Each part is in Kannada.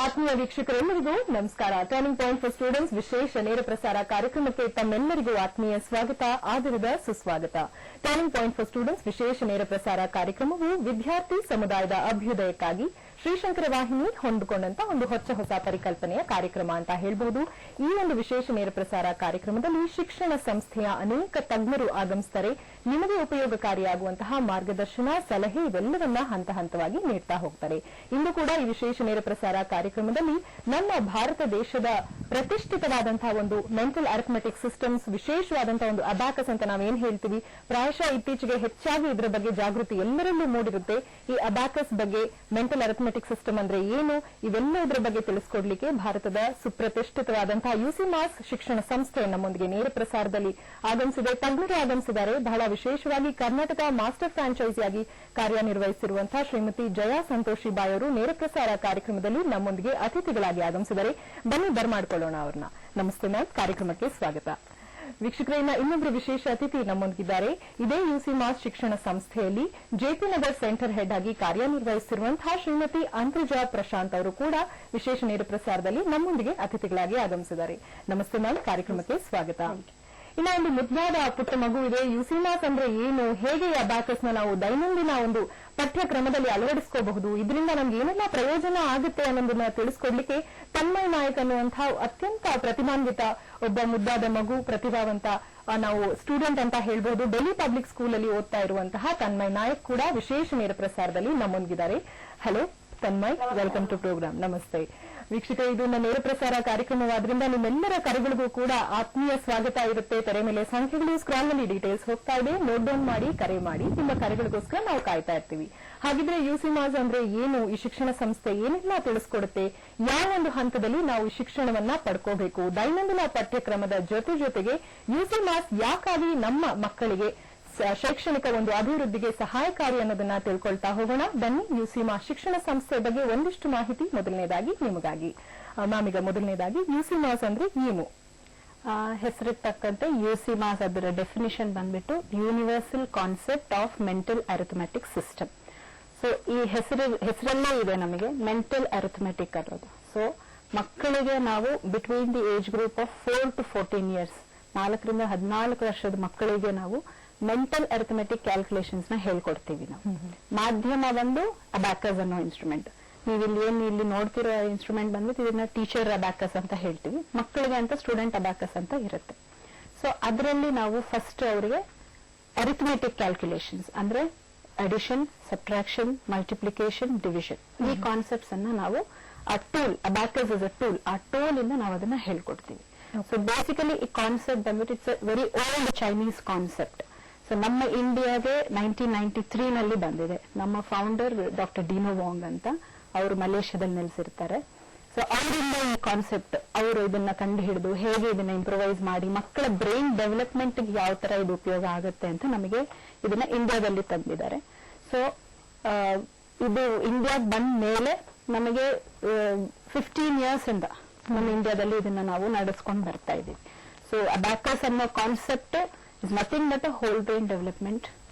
ಆತ್ಮೀಯ ವೀಕ್ಷಕರೆಲ್ಲರಿಗೂ ನಮಸ್ಕಾರ. ಟರ್ನಿಂಗ್ ಪಾಯಿಂಟ್ ಫಾರ್ ಸ್ಟೂಡೆಂಟ್ಸ್ ವಿಶೇಷ ನೇರ ಪ್ರಸಾರ ಕಾರ್ಯಕ್ರಮಕ್ಕೆ ತಮ್ಮೆಲ್ಲರಿಗೂ ಆತ್ಮೀಯ ಸ್ವಾಗತ, ಆದರದ ಸುಸ್ವಾಗತ. ಟರ್ನಿಂಗ್ ಪಾಯಿಂಟ್ ಫಾರ್ ಸ್ಟೂಡೆಂಟ್ಸ್ ವಿಶೇಷ ನೇರ ಪ್ರಸಾರ ಕಾರ್ಯಕ್ರಮವು ವಿದ್ಯಾರ್ಥಿ ಸಮುದಾಯದ ಅಭ್ಯುದಯಕ್ಕಾಗಿ ಶ್ರೀಶಂಕರ ವಾಹಿನಿ ಹೊಂದಿಕೊಂಡಂತ ಒಂದು ಹೊಸ ಪರಿಕಲ್ಪನೆಯ ಕಾರ್ಯಕ್ರಮ ಅಂತ ಹೇಳಬಹುದು. ಈ ಒಂದು ವಿಶೇಷ ನೇರ ಪ್ರಸಾರ ಕಾರ್ಯಕ್ರಮದಲ್ಲಿ ಶಿಕ್ಷಣ ಸಂಸ್ಥೆಯ ಅನೇಕ ತಜ್ಞರು ಆಗಮಿಸುತ್ತಾರೆ. ನಿಮಗೆ ಉಪಯೋಗಕಾರಿಯಾಗುವಂತಹ ಮಾರ್ಗದರ್ಶನ, ಸಲಹೆ ಇವೆಲ್ಲವನ್ನ ಹಂತ ಹಂತವಾಗಿ ನೀಡ್ತಾ ಹೋಗ್ತಾರೆ. ಇಂದು ಕೂಡ ಈ ವಿಶೇಷ ನೇರ ಪ್ರಸಾರ ಕಾರ್ಯಕ್ರಮದಲ್ಲಿ ನಮ್ಮ ಭಾರತ ದೇಶದ ಪ್ರತಿಷ್ಠಿತವಾದಂತಹ ಒಂದು ಮೆಂಟಲ್ ಅರಿಥಮೆಟಿಕ್ ಸಿಸ್ಟಮ್ಸ್, ವಿಶೇಷವಾದಂತಹ ಒಂದು ಅಬ್ಯಾಕಸ್ ಅಂತ ನಾವೇನ್ ಹೇಳ್ತೀವಿ, ಪ್ರಾಯಶಃ ಇತ್ತೀಚೆಗೆ ಹೆಚ್ಚಾಗಿ ಇದರ ಬಗ್ಗೆ ಜಾಗೃತಿ ಎಲ್ಲರಲ್ಲೂ ಮೂಡಿರುತ್ತೆ. ಈ ಅಬ್ಯಾಕಸ್ ಬಗ್ಗೆ, ಮೆಂಟಲ್ ಅರಿಥಮೆಟಿಕ್ ಸಿಸ್ಟಮ್ ಅಂದ್ರೆ ಏನು, ಇವೆಲ್ಲದರ ಬಗ್ಗೆ ತಿಳಿಸಿಕೊಡ್ಲಿಕ್ಕೆ ಭಾರತದ ಸುಪ್ರತಿಷ್ಠಿತವಾದಂತಹ ಯುಸಿಮಾಸ್ ಶಿಕ್ಷಣ ಸಂಸ್ಥೆ ನಮ್ಮೊಂದಿಗೆ ನೇರ ಪ್ರಸಾರದಲ್ಲಿ ಆಗಮಿಸಿದೆ. ತಜ್ಞರು ಆಗಮಿಸಿದ್ದಾರೆ. ಬಹಳ ವಿಶೇಷವಾಗಿ ಕರ್ನಾಟಕ ಮಾಸ್ಟರ್ ಫ್ರಾಂಚೈಸಿಯಾಗಿ ಕಾರ್ಯನಿರ್ವಹಿಸಿರುವಂತಹ ಶ್ರೀಮತಿ ಜಯಾ ಸಂತೋಷಿ ಬಾಯ್ ಅವರು ನೇರ ಪ್ರಸಾರ ಕಾರ್ಯಕ್ರಮದಲ್ಲಿ ನಮ್ಮೊಂದಿಗೆ ಅತಿಥಿಗಳಾಗಿ ಆಗಮಿಸಿದ್ದಾರೆ. ಬನ್ನಿ ಬರ್ಮಾಡ್ಕೊಳ್ಳೋಣ ಅವ್ರನ್ನ. ನಮಸ್ತೆ ಮ್ಯಾಮ್, ಕಾರ್ಯಕ್ರಮಕ್ಕೆ ಸ್ವಾಗತ. ವೀಕ್ಷಕರೇ, ಇನ್ನೊಬ್ಬರು ವಿಶೇಷ ಅತಿಥಿ ನಮ್ಮೊಂದಿಗಿದ್ದಾರೆ. ಇದೇ ಯುಸಿಮಾಸ್ ಶಿಕ್ಷಣ ಸಂಸ್ಥೆಯಲ್ಲಿ ಜೆಪಿ ನಗರ್ ಸೆಂಟರ್ ಹೆಡ್ ಆಗಿ ಕಾರ್ಯನಿರ್ವಹಿಸಿರುವಂತಹ ಶ್ರೀಮತಿ ಅಂತರ್ಜಾ ಪ್ರಶಾಂತ್ ಅವರು ಕೂಡ ವಿಶೇಷ ನೇರ ಪ್ರಸಾರದಲ್ಲಿ ನಮ್ಮೊಂದಿಗೆ ಅತಿಥಿಗಳಾಗಿ ಆಗಮಿಸಿದ್ದಾರೆ. ನಮಸ್ತೆ ಮ್ಯಾಮ್, ಕಾರ್ಯಕ್ರಮಕ್ಕೆ ಸ್ವಾಗತ. ಇನ್ನ ಒಂದು ಮುದ್ದಾದ ಪುಟ್ಟ ಮಗು ಇದೆ. ಯುಸಿಮಾಸ್ ಅಂದ್ರೆ ಏನು, ಹೇಗೆ ಅಬ್ಯಾಕಸ್ ನ ನಾವು ದೈನಂದಿನ ಒಂದು ಪಠ್ಯಕ್ರಮದಲ್ಲಿ ಅಳವಡಿಸಿಕೋಬಹುದು, ಇದರಿಂದ ನಮ್ಗೆ ಏನೆಲ್ಲ ಪ್ರಯೋಜನ ಆಗುತ್ತೆ ಅನ್ನೋದನ್ನ ತಿಳಿಸ್ಕೊಡ್ಲಿಕ್ಕೆ ತನ್ಮಯ್ ನಾಯಕ್ ಅನ್ನುವಂತಹ ಅತ್ಯಂತ ಪ್ರತಿಭಾನ್ವಿತ ಒಬ್ಬ ಮುದ್ದಾದ ಮಗು, ಪ್ರತಿಭಾವಂತ ನಾವು ಸ್ಟೂಡೆಂಟ್ ಅಂತ ಹೇಳ್ಬಹುದು. ಡೆಲ್ಲಿ ಪಬ್ಲಿಕ್ ಸ್ಕೂಲ್ ಅಲ್ಲಿ ಓದ್ತಾ ಇರುವಂತಹ ತನ್ಮಯ್ ನಾಯಕ್ ಕೂಡ ವಿಶೇಷ ನೇರ ಪ್ರಸಾರದಲ್ಲಿ ನಮ್ಮೊಂದಿಗಿದ್ದಾರೆ. Hello Tanmay, welcome to programme. ನಮಸ್ತೆ ವೀಕ್ಷಕರೇ, ಇದು ನನ್ನ ನೇರ ಪ್ರಸಾರ ಕಾರ್ಯಕ್ರಮವಾದ್ರಿಂದ ನಿಮ್ಮೆಲ್ಲರ ಕರೆಗಳಿಗೂ ಕೂಡ ಆತ್ಮೀಯ ಸ್ವಾಗತ ಇರುತ್ತೆ. ತೆರೆ ಮೇಲೆ ಸಂಖ್ಯೆಗಳು, ಸ್ಕ್ರಾಲ್ ನಲ್ಲಿ ಡೀಟೇಲ್ಸ್ ಹೋಗ್ತಾ ಇದೆ, ನೋಟ್ ಡೌನ್ ಮಾಡಿ, ಕರೆ ಮಾಡಿ. ನಿಮ್ಮ ಕರೆಗಳಿಗೋಸ್ಕರ ನಾವು ಕಾಯ್ತಾ ಇರ್ತೀವಿ. ಹಾಗಿದ್ರೆ ಯುಸಿಮಾಸ್ ಅಂದ್ರೆ ಏನು, ಈ ಶಿಕ್ಷಣ ಸಂಸ್ಥೆ ಏನೆಲ್ಲ ತಿಳಿಸ್ಕೊಡುತ್ತೆ, ಯಾವ ಒಂದು ಹಂತದಲ್ಲಿ ನಾವು ಈ ಶಿಕ್ಷಣವನ್ನ ಪಡ್ಕೋಬೇಕು, ದೈನಂದಿನ ಪಠ್ಯಕ್ರಮದ ಜೊತೆಗೆ ಯುಸಿಮಾಸ್ ಯಾಕಾಗಿ ನಮ್ಮ ಮಕ್ಕಳಿಗೆ ಶೈಕ್ಷಣಿಕ ಒಂದು ಅಭಿವೃದ್ಧಿಗೆ ಸಹಾಯಕಾರಿ ಅನ್ನೋದನ್ನ ತಿಳ್ಕೊಳ್ತಾ ಹೋಗೋಣ. ಬನ್ನಿ, ಯುಸಿಮಾಸ್ ಶಿಕ್ಷಣ ಸಂಸ್ಥೆ ಬಗ್ಗೆ ಒಂದಿಷ್ಟು ಮಾಹಿತಿ ಮೊದಲನೇದಾಗಿ ನಿಮಗಾಗಿ. ಮ್ಯಾಮ್, ಈಗ ಮೊದಲನೇದಾಗಿ ಯುಸಿಮಾಸ್ ಅಂದ್ರೆ ಏನು? ಹೆಸರಿಗೆ ತಕ್ಕಂತೆ ಯುಸಿಮಾಸ್ ಅದರ ಡೆಫಿನಿಷನ್ ಬಂದ್ಬಿಟ್ಟು universal concept of mental arithmetic system. So ಈ ಹೆಸರಲ್ಲೇ ಇದೆ ನಮಗೆ ಮೆಂಟಲ್ ಅರಿಥಮೆಟಿಕ್ ಅನ್ನೋದು. ಸೊ ಮಕ್ಕಳಿಗೆ ನಾವು between the age group of 4 to 14 years, 4 ರಿಂದ 14 ವರ್ಷದ ಮಕ್ಕಳಿಗೆ ನಾವು ಮೆಂಟಲ್ ಅರಿಥಮೆಟಿಕ್ ಕ್ಯಾಲ್ಕುಲೇಷನ್ಸ್ ನ ಹೇಳ್ಕೊಡ್ತೀವಿ. ನಾವು ಮಾಧ್ಯಮ ಒಂದು ಅಬ್ಯಾಕಸ್ ಅನ್ನೋ ಇನ್ಸ್ಟ್ರೂಮೆಂಟ್. ನೀವು ಇಲ್ಲಿ ನೋಡ್ತಿರೋ ಇನ್ಸ್ಟ್ರೂಮೆಂಟ್ ಬಂದ್ಬಿಟ್ಟು ಇದನ್ನ ಟೀಚರ್ ಅಬ್ಯಾಕಸ್ ಅಂತ ಹೇಳ್ತೀವಿ. ಮಕ್ಕಳಿಗೆ ಅಂತ ಸ್ಟೂಡೆಂಟ್ ಅಬ್ಯಾಕಸ್ ಅಂತ ಇರುತ್ತೆ. ಸೊ ಅದರಲ್ಲಿ ನಾವು ಫಸ್ಟ್ ಅವರಿಗೆ ಅರಿಥಮೆಟಿಕ್ ಕ್ಯಾಲ್ಕುಲೇಷನ್ಸ್ ಅಂದ್ರೆ ಅಡಿಷನ್, ಸಬ್ಟ್ರಾಕ್ಷನ್, ಮಲ್ಟಿಪ್ಲಿಕೇಶನ್, ಡಿವಿಷನ್, ಈ ಕಾನ್ಸೆಪ್ಟ್ಸ್ ಅನ್ನ ನಾವು ಆ tool, abacus is a tool, ಆ ಟೂಲ್ ಇಂದ ನಾವು ಅದನ್ನ ಹೇಳ್ಕೊಡ್ತೀವಿ. ಸೊ ಬೇಸಿಕಲಿ ಈ ಕಾನ್ಸೆಪ್ಟ್ ಬಂದ್ಬಿಟ್ಟು it's a very old Chinese concept. So ನಮ್ಮ ಇಂಡಿಯಾಗೆ 1993 ನಲ್ಲಿ ಬಂದಿದೆ. ನಮ್ಮ ಫೌಂಡರ್ ಡಾಕ್ಟರ್ ಡಿನೋ ವಾಂಗ್ ಅಂತ, ಅವರು ಮಲೇಷ್ಯಾದಲ್ಲಿ ನೆಲೆಸಿರ್ತಾರೆ. ಸೊ ಅವರಿಂದ ಈ ಕಾನ್ಸೆಪ್ಟ್, ಅವರು ಇದನ್ನ ಕಂಡು ಹಿಡಿದು ಹೇಗೆ ಇದನ್ನ ಇಂಪ್ರೂವೈಸ್ ಮಾಡಿ ಮಕ್ಕಳ ಬ್ರೈನ್ ಡೆವಲಪ್ಮೆಂಟ್ ಯಾವ ತರ ಇದು ಉಪಯೋಗ ಆಗುತ್ತೆ ಅಂತ ನಮಗೆ ಇದನ್ನ ಇಂಡಿಯಾದಲ್ಲಿ ತಂದಿದ್ದಾರೆ. ಸೊ ಇದು ಇಂಡಿಯಾಗೆ ಬಂದ ಮೇಲೆ ನಮಗೆ 15 ಇಯರ್ಸ್ ಇಂದ ನಮ್ಮ ಇಂಡಿಯಾದಲ್ಲಿ ಇದನ್ನ ನಾವು ನಡೆಸ್ಕೊಂಡು ಬರ್ತಾ ಇದ್ದೀವಿ. ಸೊ ಅಬ್ಯಾಕಸ್ ಅನ್ನೋ concept is nothing but a whole brain development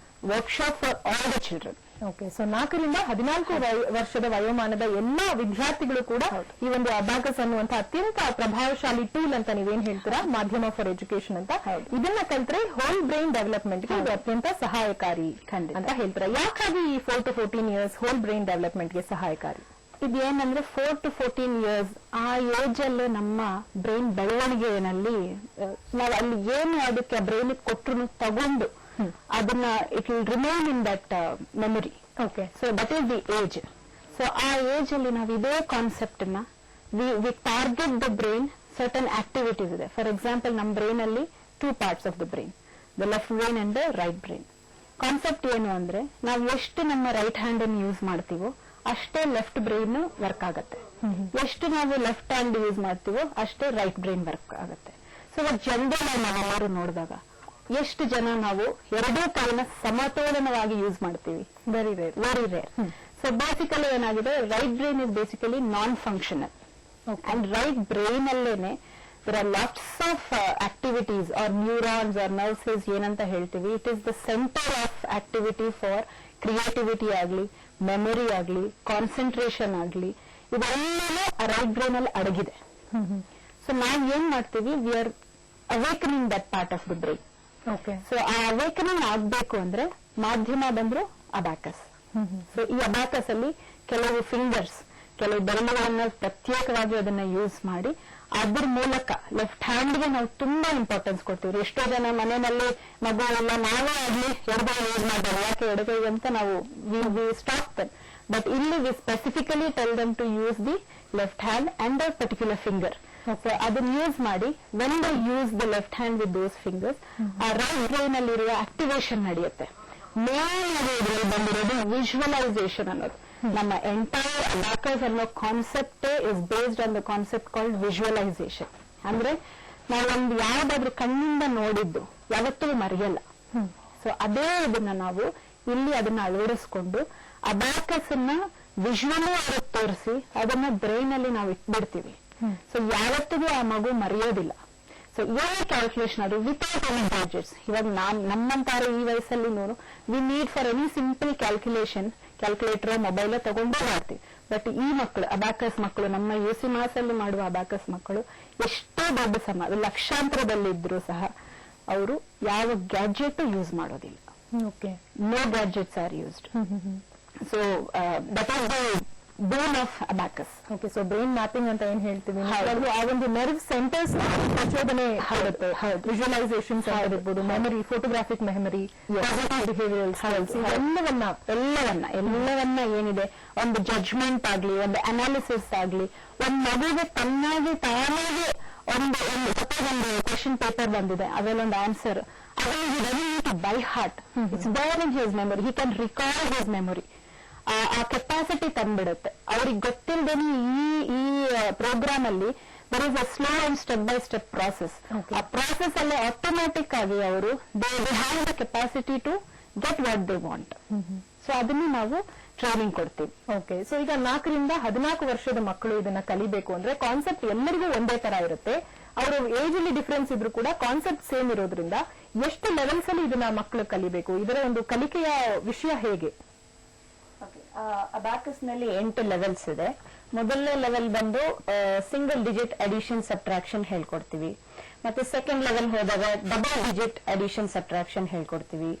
workshop for all the children. Okay, so 4 ರಿಂದ 14 ವರ್ಷದ ವಯೋಮಾನದ ಎಲ್ಲಾ ವಿದ್ಯಾರ್ಥಿಗಳು ಕೂಡ ಈ ಒಂದು ಅಬ್ಯಾಕಸ್ ಅನ್ನುವಂತ ಅತ್ಯಂತ ಪ್ರಭಾವಶಾಲಿ ಟೂಲ್ ಅಂತ ನೀವೇನ್ ಹೇಳ್ತೀರಾ, ಮಾಧ್ಯಮ ಫಾರ್ ಎಜುಕೇಶನ್ ಅಂತ, ಇದನ್ನ ಕಲ್ತ್ರೆ ಹೋಲ್ ಬ್ರೈನ್ ಡೆವಲಪ್ಮೆಂಟ್ ಗೆ ಇದು ಅತ್ಯಂತ ಸಹಾಯಕಾರಿ ಅಂತ ಹೇಳ್ತೀರಾ. ಯಾಕಾಗಿ ಈ 4 to 14 years whole brain development ಗೆ ಸಹಾಯಕಾರಿ? ಇದೇನಂದ್ರೆ 4 to 14 ಇಯರ್ಸ್ ಆ ಏಜ್ ಅಲ್ಲೇ ನಮ್ಮ ಬ್ರೈನ್ ಬೆಳವಣಿಗೆಯಲ್ಲಿ ನಾವು ಅಲ್ಲಿ ಏನು ಅದಕ್ಕೆ ಬ್ರೈನ್ ಕೊಟ್ಟರು ತಗೊಂಡು ಅದನ್ನ it will remain in that memory. Okay, so that is the age. So ಆ ಏಜ್ ಅಲ್ಲಿ ನಾವು ಇದೇ ಕಾನ್ಸೆಪ್ಟ್ ನ we target the brain certain activities ಇದೆ. ಫಾರ್ ಎಕ್ಸಾಂಪಲ್, ನಮ್ಮ ಬ್ರೈನ್ ಅಲ್ಲಿ 2 parts of the brain, the left brain and the right brain. Concept ಏನು ಅಂದ್ರೆ, ನಾವು ಎಷ್ಟು ನಮ್ಮ ರೈಟ್ ಹ್ಯಾಂಡ್ ಅನ್ನು ಯೂಸ್ ಮಾಡ್ತೀವೋ ಅಷ್ಟೇ ಲೆಫ್ಟ್ ಬ್ರೈನ್ ವರ್ಕ್ ಆಗತ್ತೆ. ಎಷ್ಟು ನಾವು ಲೆಫ್ಟ್ ಹ್ಯಾಂಡ್ ಯೂಸ್ ಮಾಡ್ತೀವೋ ಅಷ್ಟೇ ರೈಟ್ ಬ್ರೈನ್ ವರ್ಕ್ ಆಗುತ್ತೆ. ಸೊ ಜನರಲ್ ನಾವೆಲ್ಲರೂ ನೋಡಿದಾಗ ಎಷ್ಟು ಜನ ನಾವು ಎರಡೂ ಕೈನ ಸಮತೋಲನವಾಗಿ ಯೂಸ್ ಮಾಡ್ತೀವಿ? Very rare. ಸೊ ಬೇಸಿಕಲಿ ಏನಾಗಿದೆ, right brain is basically non functional. And right brain ಅಲ್ಲೇನೆ there are lots of activities or neurons or nerves ಏನಂತ ಹೇಳ್ತೀವಿ. It is the centre of activity for creativity ಆಗಲಿ, ಮೆಮೊರಿ ಆಗಲಿ, ಕಾನ್ಸಂಟ್ರೇಷನ್ ಆಗಲಿ, ಇದೆಲ್ಲನೂ ರೈಟ್ ಬ್ರೈನ್ ಅಲ್ಲಿ ಅಡಗಿದೆ. ಸೊ ನಾವ್ ಏನ್ ಮಾಡ್ತೀವಿ, we are awakening that part of the brain. Okay. So ಆ ಅವೇಕನಿಂಗ್ ಆಗ್ಬೇಕು ಅಂದ್ರೆ ಮಾಧ್ಯಮ ಬಂದ್ರು ಅಬ್ಯಾಕಸ್. ಸೊ ಈ ಅಬ್ಯಾಕಸ್ ಅಲ್ಲಿ ಕೆಲವು ಫಿಂಗರ್ಸ್, ಕೆಲವು ಬೆರಳುಗಳನ್ನ ಪ್ರತ್ಯೇಕವಾಗಿ ಅದನ್ನ ಯೂಸ್ ಮಾಡಿ ಅದ್ರ ಮೂಲಕ ಲೆಫ್ಟ್ ಹ್ಯಾಂಡ್ಗೆ ನಾವು ತುಂಬಾ ಇಂಪಾರ್ಟೆನ್ಸ್ ಕೊಡ್ತೀವಿ. ಎಷ್ಟೋ ಜನ ಮನೆಯಲ್ಲಿ ಮಗು ಎಲ್ಲ ನಾವೇ ಆಗ್ಲಿ ಎಡಗೈ ಯೂಸ್ ಮಾಡ್ತಾರೆ, ಯಾಕೆ ಎಡಗೈ ಅಂತ ನಾವು ವಿ ಸ್ಟಾಪ್ ದಮ್. ಬಟ್ ಇಲ್ಲಿ we specifically tell them to use the left hand and a particular finger. So ಅದನ್ನ ಯೂಸ್ ಮಾಡಿ when they use the left hand with those fingers, ಆ ರೈಟ್ ಬ್ರೈನ್ ಅಲ್ಲಿರುವ ಆಕ್ಟಿವೇಶನ್ ನಡೆಯುತ್ತೆ. ಮೇನ್ ಇದರಲ್ಲಿ ಬಂದಿರೋದು ವಿಜುವಲೈಸೇಷನ್ ಅನ್ನೋದು. ನಮ್ಮ ಎಂಟೈರ್ ಅಬ್ಯಾಕಸ್ ಅನ್ನೋ concept is based on the concept called visualisation. ಅಂದ್ರೆ ನಾವೊಂದು ಯಾವ್ದಾದ್ರು ಕಣ್ಣಿಂದ ನೋಡಿದ್ದು ಯಾವತ್ತೂ ಮರೆಯಲ್ಲ. ಸೊ ಅದೇ ಇದನ್ನ ನಾವು ಇಲ್ಲಿ ಅದನ್ನ ಅಳವಡಿಸ್ಕೊಂಡು ಅಬ್ಯಾಕಸ್ ಅನ್ನ ವಿಜುವಲ್ ಆಗಿ ತೋರಿಸಿ ಅದನ್ನ ಬ್ರೈನ್ ಅಲ್ಲಿ ನಾವು ಇಟ್ಬಿಡ್ತೀವಿ. ಸೊ ಯಾವತ್ತಿಗೂ ಆ ಮಗು ಮರೆಯೋದಿಲ್ಲ. ಸೊ ಏನೇ ಕ್ಯಾಲ್ಕುಲೇಷನ್ ಅದು ವಿತೌಟ್ ಎನಿ ಗ್ಯಾಜೆಟ್ಸ್. ಇವಾಗ ನಮ್ಮಂತಾರೆ ಈ ವಯಸ್ಸಲ್ಲಿ we need for any simple calculator mobile ತಗೊಂಡು ಮಾಡ್ತೀವಿ. ಬಟ್ ಈ ಮಕ್ಕಳು ಅಬ್ಯಾಕಸ್ ಮಕ್ಕಳು, ನಮ್ಮ UC ಮಾಸ್ ಅಲ್ಲಿ ಮಾಡುವ ಅಬ್ಯಾಕಸ್ ಮಕ್ಕಳು ಎಷ್ಟೋ ದೊಡ್ಡ ಲಕ್ಷಾಂತರದಲ್ಲಿದ್ರು ಸಹ ಅವರು ಯಾವ ಗ್ಯಾಜೆಟ್ ಯೂಸ್ ಮಾಡೋದಿಲ್ಲ. Okay. No gadgets are used. So that is the bone of abacus. Okay. So brain mapping ಅಂತ ಏನ್ ಹೇಳ್ತೀವಿ, ಆ ಒಂದು ನರ್ವ್ ಸೆಂಟರ್ಸ್ ಪ್ರಚೋದನೆ ಆಗುತ್ತೆ. ವಿಜುವಲೈಸೇಷನ್ಸ್ ಆಗಿರ್ಬೋದು, memory, photographic memory, behavioural skills, ಎಲ್ಲವನ್ನ ಏನಿದೆ, ಒಂದು ಜಡ್ಜ್ಮೆಂಟ್ ಆಗ್ಲಿ, ಒಂದು ಅನಾಲಿಸಿಸ್ ಆಗ್ಲಿ, ಒಂದ್ ಮಗುವಿಗೆ ತಾನಾಗಿ ಒಂದು ಕ್ವೆಶನ್ ಪೇಪರ್ ಬಂದಿದೆ, ಅದರಲ್ಲೊಂದು answer, by heart, it's there in his memory, he can recall his memory. ಆ ಕೆಪಾಸಿಟಿ ತಂದ್ಬಿಡುತ್ತೆ. ಅವ್ರಿಗೆ ಗೊತ್ತಿಲ್ಲದೇನೆ ಈ ಪ್ರೋಗ್ರಾಮ್ ಅಲ್ಲಿ there is a slow and step by step process. ಆ ಪ್ರಾಸೆಸ್ ಅಲ್ಲಿ ಆಟೋಮ್ಯಾಟಿಕ್ ಆಗಿ ಅವರು they have the capacity to get what they want. So ಅದನ್ನು ನಾವು ಟ್ರೈನಿಂಗ್ ಕೊಡ್ತೀವಿ. ಓಕೆ. ಸೊ ಈಗ 4 ರಿಂದ 14 ವರ್ಷದ ಮಕ್ಕಳು ಇದನ್ನ ಕಲಿಬೇಕು ಅಂದ್ರೆ ಕಾನ್ಸೆಪ್ಟ್ ಎಲ್ಲರಿಗೂ ಒಂದೇ ತರ ಇರುತ್ತೆ. ಅವರ ಏಜ್ ಅಲ್ಲಿ ಡಿಫರೆನ್ಸ್ ಇದ್ರೂ ಕೂಡ ಕಾನ್ಸೆಪ್ಟ್ ಸೇಮ್ ಇರೋದ್ರಿಂದ ಎಷ್ಟು ಲೆವೆಲ್ಸ್ ಅಲ್ಲಿ ಇದನ್ನ ಮಕ್ಕಳು ಕಲಿಬೇಕು, ಇದರ ಒಂದು ಕಲಿಕೆಯ ವಿಷಯ ಹೇಗೆ? ಅಬ್ಯಾಕಸ್ ನಲ್ಲಿ 8 ಲೆವೆಲ್ಸ್ ಇದೆ. ಮೊದಲನೇ ಲೆವೆಲ್ ಬಂದು ಸಿಂಗಲ್ ಡಿಜಿಟ್ ಅಡಿಷನ್ ಸಬ್ಟ್ರಾಕ್ಷನ್ ಹೇಳ್ಕೊಡ್ತೀವಿ. ಮತ್ತೆ ಸೆಕೆಂಡ್ ಲೆವೆಲ್ ಹೋದಾಗ ಡಬಲ್ ಡಿಜಿಟ್ ಅಡಿಷನ್ ಸಬ್ಟ್ರಾಕ್ಷನ್ ಹೇಳ್ಕೊಡ್ತೀವಿ.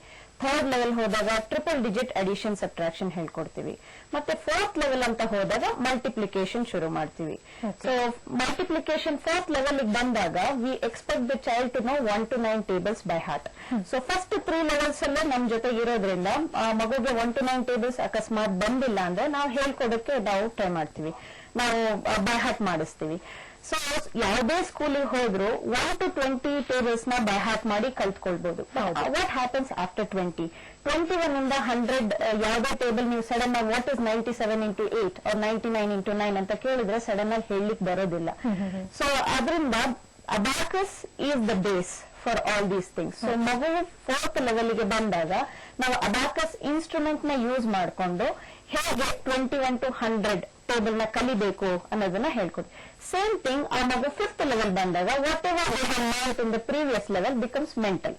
ಥರ್ಡ್ ಲೆವೆಲ್ ಹೋದಾಗ ಟ್ರಿಪಲ್ ಡಿಜಿಟ್ ಅಡಿಷನ್ ಸಬ್ಟ್ರಾಕ್ಷನ್ ಹೇಳ್ಕೊಡ್ತೀವಿ. ಮತ್ತೆ ಫೋರ್ತ್ ಲೆವೆಲ್ ಅಂತ ಹೋದಾಗ ಮಲ್ಟಿಪ್ಲಿಕೇಶನ್ ಶುರು ಮಾಡ್ತೀವಿ. ಸೊ ಮಲ್ಟಿಪ್ಲಿಕೇಶನ್ ಫೋರ್ತ್ ಲೆವೆಲ್ ಬಂದಾಗ we expect the child to know 1 to 9 tables by heart. So first 3 levels ಅಲ್ಲೇ ನಮ್ ಜೊತೆ ಇರೋದ್ರಿಂದ ಮಗುಗೆ 1 to 9 ಟೇಬಲ್ಸ್ ಅಕಸ್ಮಾತ್ ಬಂದಿಲ್ಲ ಅಂದ್ರೆ ನಾವು ಹೇಳ್ಕೊಡಕ್ಕೆ ನಾವು ಟ್ರೈ ಮಾಡ್ತೀವಿ, ನಾವು ಬೈ ಹಾರ್ಟ್ ಮಾಡಿಸ್ತೀವಿ. ಸೊ ಯಾವುದೇ ಸ್ಕೂಲಿಗೆ ಹೋದ್ರು 1 to 20 ಟೇಬಲ್ಸ್ ನ ಬೈ ಹಾರ್ಟ್ ಮಾಡಿ ಕಲ್ತ್ಕೊಳ್ಬಹುದು. What happens after 20? 21 ಇಂದ 100 ಯಾವುದೇ ಟೇಬಲ್ ನೀವು ಸಡನ್ ಆಗಿ what is 97 into 8 or 99 into 9 ಅಂತ ಕೇಳಿದ್ರೆ ಸಡನ್ ಆಗಿ ಹೇಳಲಿಕ್ಕೆ ಬರೋದಿಲ್ಲ. ಸೊ ಅದರಿಂದ abacus is the base for all these things. So ಮಗು 4th ಲೆವೆಲ್ಗೆ ಬಂದಾಗ ನಾವು ಅಬ್ಯಾಕಸ್ ಇನ್ಸ್ಟ್ರೂಮೆಂಟ್ ನ ಯೂಸ್ ಮಾಡಿಕೊಂಡು ಹೇಗೆ 21 to 100 ಟೇಬಲ್ ನ ಕಲಿಬೇಕು ಅನ್ನೋದನ್ನ ಹೇಳ್ಕೊಡ್ತೀವಿ. ಸೇಮ್ ಥಿಂಗ್ ಆ ಮಗು 5th ಲೆವೆಲ್ ಬಂದಾಗ whatever they have learned in the previous level becomes mental.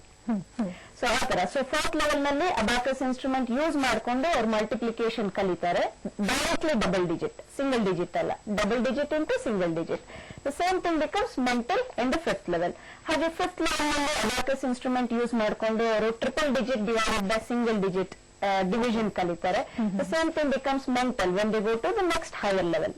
So ಆ ತರ. ಸೊ 4th ಲೆವೆಲ್ ನಲ್ಲಿ ಅಬ್ಯಾಕಸ್ ಇನ್ಸ್ಟ್ರೂಮೆಂಟ್ ಯೂಸ್ ಮಾಡಿಕೊಂಡು ಅವ್ರು ಮಲ್ಟಿಪ್ಲಿಕೇಶನ್ ಕಲಿತಾರೆ. Directly double digit, single digit ಅಲ್ಲ, double digit into single digit. The same thing becomes mental in the 5th level. ಹಾಗೆ 5th ಲೆವೆಲ್ ನಲ್ಲಿ ಅಬ್ಯಾಕಸ್ ಇನ್ಸ್ಟ್ರೂಮೆಂಟ್ ಯೂಸ್ ಮಾಡಿಕೊಂಡು ಅವರು triple digit divided by single digit division ಕಲಿತಾರೆ. The same thing becomes mental when they go to the next higher level.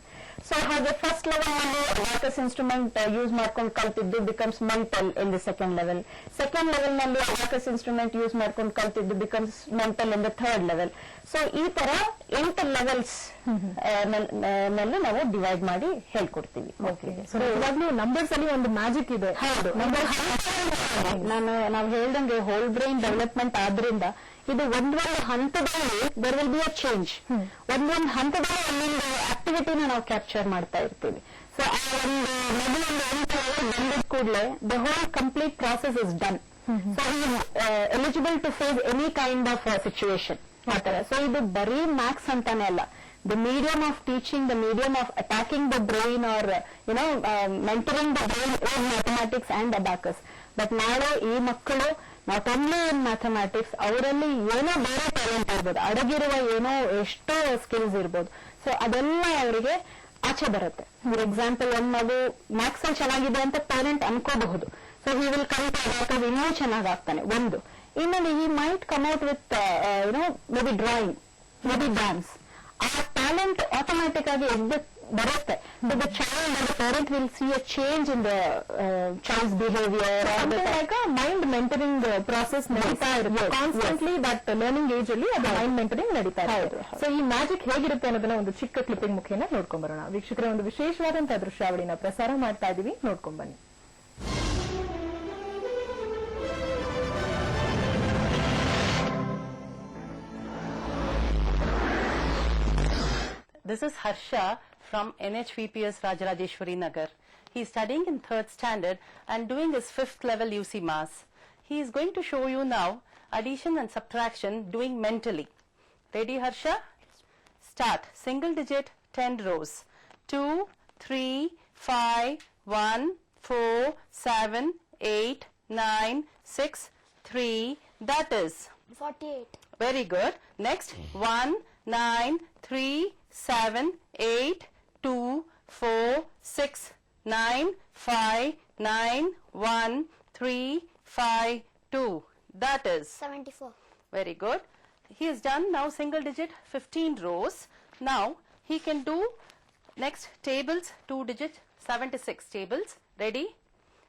So ಹಾಗೆ ಫಸ್ಟ್ ಲೆವೆಲ್ ನಲ್ಲಿ ಅಬ್ಯಾಕಸ್ ಇನ್ಸ್ಟ್ರೂಮೆಂಟ್ ಯೂಸ್ ಮಾಡ್ಕೊಂಡು ಕಲ್ತಿದ್ದು becomes mental in the second level. Second level ನಲ್ಲಿ ಅಬ್ಯಾಕಸ್ ಇನ್ಸ್ಟ್ರೂಮೆಂಟ್ ಯೂಸ್ ಮಾಡ್ಕೊಂಡು ಕಲ್ತಿದ್ದು becomes mental in the third level. So ಈ ತರ 8 ಲೆವೆಲ್ಸ್ ನಲ್ಲಿ ನಾವು ಡಿವೈಡ್ ಮಾಡಿ ಹೇಳ್ಕೊಡ್ತೀವಿ. ಸೊ ಇವಾಗ್ಲೂ ನಂಬರ್ಸ್ ಅಲ್ಲಿ ಒಂದು ಮ್ಯಾಜಿಕ್ ಇದೆ. ಹೌದು, ನಾವು ಹೇಳ್ದಂಗೆ ಹೋಲ್ ಬ್ರೈನ್ ಡೆವಲಪ್ಮೆಂಟ್ ಆದ್ರಿಂದ ಇದು ಒಂದೊಂದು ಹಂತದಲ್ಲಿ there will be a change. ಒಂದೊಂದು ಹಂತದಲ್ಲಿ ಒಂದೊಂದು ಆಕ್ಟಿವಿಟಿನ ನಾವು ಕ್ಯಾಪ್ಚರ್ ಮಾಡ್ತಾ ಇರ್ತೀವಿ. ಸೊ ಆ ಒಂದು ಬಂದಿದ ಕೂಡಲೇ the whole complete process is done. So eligible to face any kind of situation ಆ ತರ. ಸೊ ಇದು ಬರೀ ಮ್ಯಾಥ್ಸ್ ಅಂತಾನೆ ಅಲ್ಲ, the medium of teaching, the medium of attacking the brain or mentoring the brain is mathematics and abacus. But ನಾಳೆ ಈ ಮಕ್ಕಳು ನಾಟ್ ಓನ್ಲಿ ಇನ್ ಮ್ಯಾಥಮೆಟಿಕ್ಸ್, ಅವರಲ್ಲಿ ಏನೋ ಬೇರೆ ಟ್ಯಾಲೆಂಟ್ ಇರ್ಬೋದು, ಅಡಗಿರುವ ಏನೋ ಎಷ್ಟೋ ಸ್ಕಿಲ್ಸ್ ಇರ್ಬೋದು. ಸೊ ಅದೆಲ್ಲ ಅವರಿಗೆ ಆಚೆ ಬರುತ್ತೆ. ಫಾರ್ ಎಕ್ಸಾಂಪಲ್ ಒಂದ್ ಮಗು ಮ್ಯಾಥ್ಸ್ ಅಲ್ಲಿ ಚೆನ್ನಾಗಿದೆ ಅಂತ ಪೇರೆಂಟ್ ಅನ್ಕೋಬಹುದು. So he will come to ಇನ್ನೂ ಚೆನ್ನಾಗಾಗ್ತಾನೆ ಒಂದು. ಇನ್ನೊಂದು he might come out with maybe drawing, maybe dance. ಆ ಟ್ಯಾಲೆಂಟ್ ಆಟೋಮ್ಯಾಟಿಕ್ ಆಗಿ ಎದ್ದು ಬರುತ್ತೆ. So the child and the parent will see a change in the child's behavior. Something like a mind mentoring process ನಡೀತಾ ಇರುತ್ತೆ. ಕಾನ್ಸ್ಟೆಂಟ್ಲಿ ದಟ್ ಲರ್ನಿಂಗ್ ಏಜ್ ಅಲ್ಲಿ ಅದು ಮೈಂಡ್ ಮೆಂಟರಿಂಗ್ ನಡೀತಾ ಇರುತ್ತೆ. ಸೊ ಈ ಮ್ಯಾಜಿಕ್ ಹೇಗಿರುತ್ತೆ ಅನ್ನೋದನ್ನ ಒಂದು ಚಿಕ್ಕ ಕ್ಲಿಪ್ಪಿಂಗ್ ಮುಖೇನ ನೋಡ್ಕೊಂಡ್ ಬರೋಣ. ವೀಕ್ಷಕರ ಒಂದು ವಿಶೇಷವಾದಂತಹ ದೃಶ್ಯಾವಳಿನ ಪ್ರಸಾರ ಮಾಡ್ತಾ ಇದೀವಿ, ನೋಡ್ಕೊಂಡ್ ಬನ್ನಿ. This is Harsha from NHVPS Rajarajeshwari Nagar. He is studying in 3rd standard and doing his 5th level UC Mass. He is going to show you now addition and subtraction doing mentally. Ready, Harsha? Start. Single digit, 10 rows. 2, 3, 5, 1, 4, 7, 8, 9, 6, 3. That is 48. very good. Next, 1, 9, 3, 7, 8, 2, 4, 6, 9, 5, 9, 1, 3, 5, 2. That is 74. very good. He has done now single digit 15 rows. Now he can do next tables 2 digit 76 tables. Ready?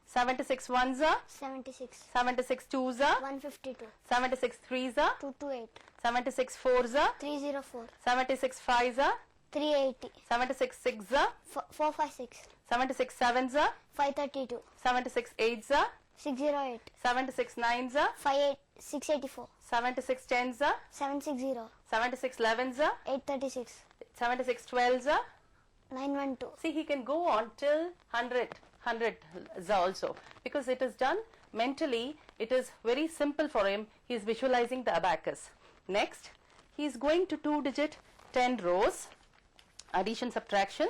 76 ones are 76. 76 twos are 152. 76 threes are 228. 76 fours are 304. 76 fives are 380. 76 sixes are 456. 76 sevens are 532. 76 eights are 608. 76 nines are 684. 76 tens are 760. 76 elevens are 836. 76 12s are. 912. See, he can go on till 100 also, because it is done mentally. It is very simple for him. He is visualizing the abacus. Next, he is going to 2 digit 10 rows, addition subtraction.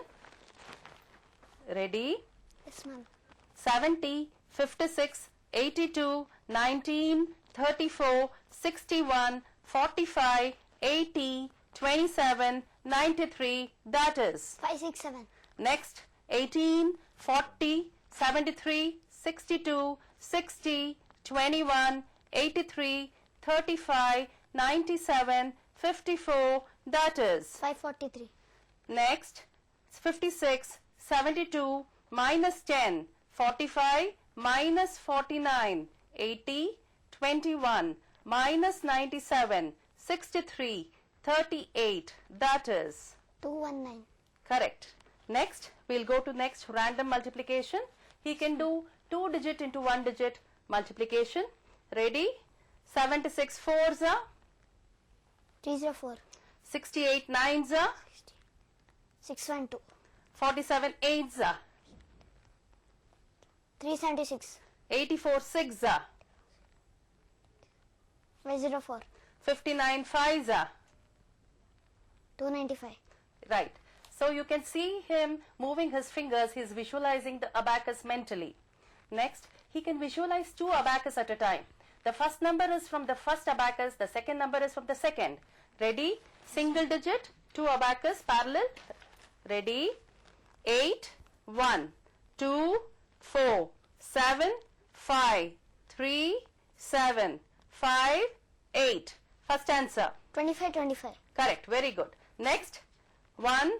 Ready? Yes, ma'am. 70, 56, 82, 19, 34, 61, 45, 80, 27, 93. That is 567. next 18, 40, 73, 62, 60, 21, 83, 35, 97, 54. That is 543. next 56, 72, minus 10, 45, minus 49, 80, 21, minus 97, 63, 38. That is 219. correct. Next, we'll go to next random multiplication. He can do 2 digit into 1 digit multiplication. Ready? 76 fours are 304. 68 nines are 612. 47 eights are 376. 84 sixes are 504. 59 fives are 295. right. So you can see him moving his fingers. He is visualizing the abacus mentally. Next, he can visualize 2 abacus at a time. The first number is from the first abacus, the second number is from the second. Ready? Single digit, 2 abacus parallel. Ready? 8, 1, 2, 4, 7, 5, 3, 7, 5, 8. First answer. 25, 25. Correct. Very good. Next, 1,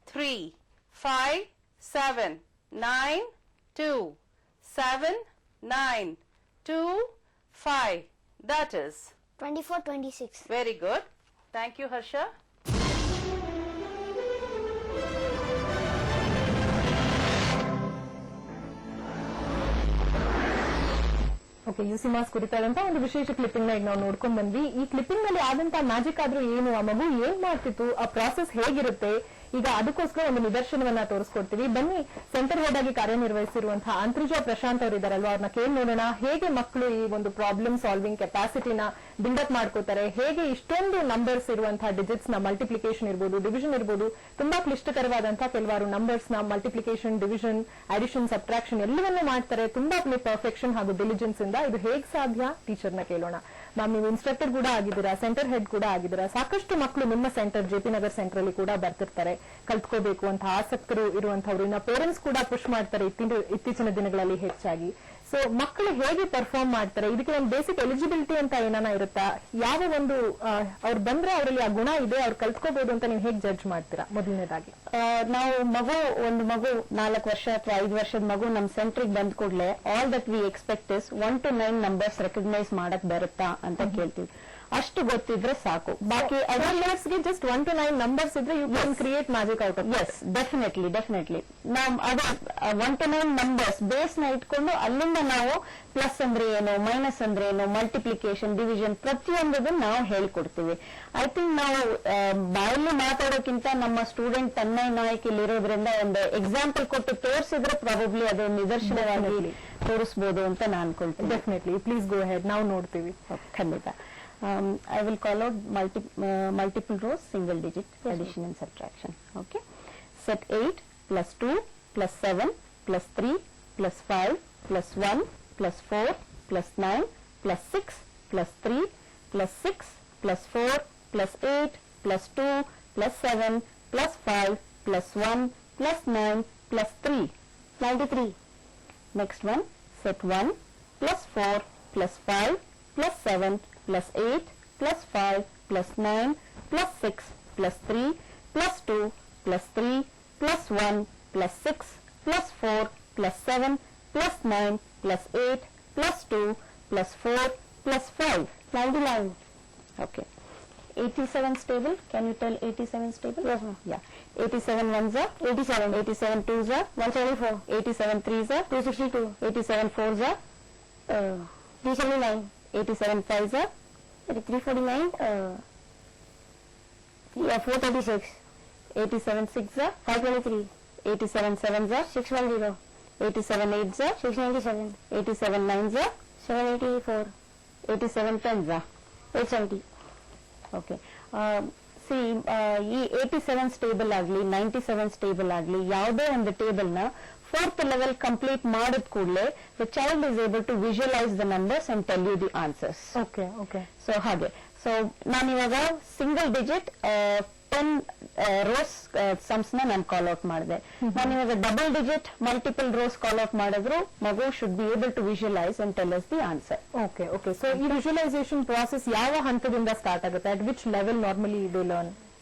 3, 5, 7, 9, 2, 7, 9, 2, 5. That is 24, 26. very good. Thank you, Harsha. Okay, UCMAS ಕುರಿತಾದಂತ ಒಂದು ವಿಶೇಷ ಕ್ಲಿಪ್ಪಿಂಗ್ ನ ಈಗ ನಾವು ನೋಡ್ಕೊಂಡ್ ಬಂದ್ವಿ. ಈ ಕ್ಲಿಪ್ಪಿಂಗ್ ನಲ್ಲಿ ಆದಂತ ಮ್ಯಾಜಿಕ್ ಆದ್ರೂ ಏನು, ಆ ಮಗು ಏನ್ ಮಾಡ್ತಿತ್ತು, ಆ ಪ್ರಾಸೆಸ್ ಹೇಗಿರುತ್ತೆ, ಈಗ ಅದಕ್ಕೋಸ್ಕರ ಒಂದು ನಿದರ್ಶನವನ್ನ ತೋರಿಸ್ಕೊಡ್ತೀವಿ. ಬನ್ನಿ, ಸೆಂಟರ್ ಹೆಡ್ ಆಗಿ ಕಾರ್ಯನಿರ್ವಹಿಸಿರುವಂತಹ ಅಂತರ್ಜಾ ಪ್ರಶಾಂತ್ ಅವರು ಇದಾರಲ್ವಾ, ಅವ್ರನ್ನ ಕೇಳಿ ನೋಡೋಣ ಹೇಗೆ ಮಕ್ಕಳು ಈ ಒಂದು ಪ್ರಾಬ್ಲಮ್ ಸಾಲ್ವಿಂಗ್ ಕೆಪಾಸಿಟಿನ ಬಿಲ್ಡಪ್ ಮಾಡ್ಕೋತಾರೆ, ಹೇಗೆ ಇಷ್ಟೊಂದು ನಂಬರ್ಸ್ ಇರುವಂತಹ ಡಿಜಿಟ್ಸ್ ನ ಮಲ್ಟಿಪ್ಲಿಕೇಶನ್ ಇರ್ಬೋದು, ಡಿವಿಷನ್ ಇರ್ಬೋದು, ತುಂಬಾ ಕ್ಲಿಷ್ಟಕರವಾದಂತಹ ಕೆಲವಾರು ನಂಬರ್ಸ್ ನ ಮಲ್ಟಿಪ್ಲಿಕೇಶನ್, ಡಿವಿಷನ್, ಅಡಿಷನ್, ಸಬ್ಟ್ರಾಕ್ಷನ್ ಎಲ್ಲವನ್ನೂ ಮಾಡ್ತಾರೆ ತುಂಬಾ ಪರ್ಫೆಕ್ಷನ್ ಹಾಗೂ ಡಿಲಿಜೆನ್ಸ್ ಇಂದ. ಇದು ಹೇಗೆ ಸಾಧ್ಯ, ಟೀಚರ್ನ ಕೇಳೋಣ. ಮ್ಯಾಮ್ ನೀವು ಇನ್ಸ್ಟ್ರಕ್ಟರ್ ಕೂಡ ಆಗಿದ್ದೀರಾ, ಸೆಂಟರ್ ಹೆಡ್ ಕೂಡ ಆಗಿದ್ದೀರಾ. ಸಾಕಷ್ಟು ಮಕ್ಕಳು ನಿಮ್ಮ ಸೆಂಟರ್ JP ನಗರ್ ಸೆಂಟರ್ ಅಲ್ಲಿ ಕೂಡ ಬರ್ತಿರ್ತಾರೆ, ಕಲ್ತ್ಕೋಬೇಕು ಅಂತ ಆಸಕ್ತರು ಇರುವಂತವ್ರು. ಇನ್ನ ಪೇರೆಂಟ್ಸ್ ಕೂಡ ಪುಷ್ ಮಾಡ್ತಾರೆ ಇತ್ತೀಚಿನ ದಿನಗಳಲ್ಲಿ ಹೆಚ್ಚಾಗಿ. ಸೊ ಮಕ್ಕಳು ಹೇಗೆ ಪರ್ಫಾರ್ಮ್ ಮಾಡ್ತಾರೆ, ಇದಕ್ಕೆ ಒಂದು ಬೇಸಿಕ್ ಎಲಿಜಿಬಿಲಿಟಿ ಅಂತ ಏನಾನ ಇರುತ್ತಾ? ಯಾವ ಒಂದು ಅವ್ರು ಬಂದ್ರೆ ಅವರಲ್ಲಿ ಆ ಗುಣ ಇದೆ, ಅವ್ರು ಕಲ್ತ್ಕೋಬಹುದು ಅಂತ ನೀವು ಹೇಗೆ ಜಡ್ಜ್ ಮಾಡ್ತೀರಾ? ಮೊದಲನೇದಾಗಿ ನಾವು ಒಂದು ಮಗು 4 ವರ್ಷ ಅಥವಾ 5 ವರ್ಷದ ಮಗು ನಮ್ ಸೆಂಟ್ರಿಗೆ ಬಂದ್ ಕೂಡಲೇ all that we expect is 1 to 9 numbers recognise ಮಾಡಕ್ ಬರುತ್ತಾ ಅಂತ ಕೇಳ್ತೀವಿ. ಅಷ್ಟು ಗೊತ್ತಿದ್ರೆ ಸಾಕು. ಬಾಕಿ ಗೆ ಜಸ್ಟ್ 1 to 9 ನಂಬರ್ಸ್ ಇದ್ರೆ you can create magic out of. Yes, definitely ನಾವು ಅದು 1 to 9 ನಂಬರ್ಸ್ ಬೇಸ್ ನ ಇಟ್ಕೊಂಡು ಅಲ್ಲಿಂದ ನಾವು ಪ್ಲಸ್ ಅಂದ್ರೆ ಏನು, ಮೈನಸ್ ಅಂದ್ರೆ ಏನು, ಮಲ್ಟಿಪ್ಲಿಕೇಶನ್, ಡಿವಿಷನ್ ಪ್ರತಿಯೊಂದನ್ನು ನಾವು ಹೇಳ್ಕೊಡ್ತೀವಿ. ಐ ಥಿಂಕ್ ನಾವು ಬಾಯಲ್ಲಿ ಮಾತಾಡೋಕ್ಕಿಂತ ನಮ್ಮ ಸ್ಟೂಡೆಂಟ್ ತನ್ನ ನಾಯಕಿಯಲ್ಲಿ ಇರೋದ್ರಿಂದ ಒಂದು ಎಕ್ಸಾಂಪಲ್ ಕೊಟ್ಟು ತೋರಿಸಿದ್ರೆ ಪ್ರಾಬಬ್ಲಿ ಅದು ನಿದರ್ಶನವಾಗಿ ತೋರಿಸಬಹುದು ಅಂತ ನಾನು ಅನ್ಕೊಳ್ತೀನಿ. ಡೆಫಿನೆಟ್ಲಿ, ಪ್ಲೀಸ್ ಗೋ ಹೆಡ್, ನಾವು ನೋಡ್ತೀವಿ. ಖಂಡಿತ. I will call out multiple rows, single digit addition and subtraction. Okay. Set 8 plus 2 plus 7 plus 3 plus 5 plus 1 plus 4 plus 9 plus 6 plus 3 plus 6 plus 4 plus 8 plus 2 plus 7 plus 5 plus 1 plus 9 plus 3. 93. Next one. Set 1 plus 4 plus 5 plus 7 plus 8 plus 5 plus 9 plus 6 plus 3 plus 2 plus 3 plus 1 plus 6 plus 4 plus 7 plus 9 plus 8 plus 2 plus 4 plus 5. 99. Okay. 87 stable. Can you tell 87 stable? Yes, ma'am. Yeah. 87 ones are 87. 87 twos are 174. 87 threes are 262. 87 fours are 379. 87 fives are 349. 436. 87 sixes are 523. 87 sevens are 610. 87 eights are 697. 87 nines are 784. 87 tens are 870. Okay. See, ಈ 87 ಸ್ಟೇಬಲ್ ಆಗಲಿ 97 ಸ್ಟೇಬಲ್ ಆಗಲಿ ಯಾವುದೇ ಒಂದು ಟೇಬಲ್ ನ 4th level ಕಂಪ್ಲೀಟ್ ಮಾಡಿದ ಕೂಡಲೇ the child is able to visualize the numbers and tell you the answers. Okay okay. So ಹಾಗೆ. ಸೊ ನಾನಿವಾಗ ಸಿಂಗಲ್ ಡಿಜಿಟ್ 10 ರೋಸ್ ಸಮ್ಸ್ ನಾನು ಕಾಲ್ ಔಟ್ ಮಾಡಿದೆ. ನಾನಿವಾಗ double digit multiple rows call out ಮಾಡಿದ್ರು ಮಗು should be able to visualise and tell us the answer. Okay okay. So ಈ ವಿಜುವಲೈಸೇಷನ್ ಪ್ರಾಸೆಸ್ ಯಾವ ಹಂತದಿಂದ ಸ್ಟಾರ್ಟ್ ಆಗುತ್ತೆ? At which level normally they learn?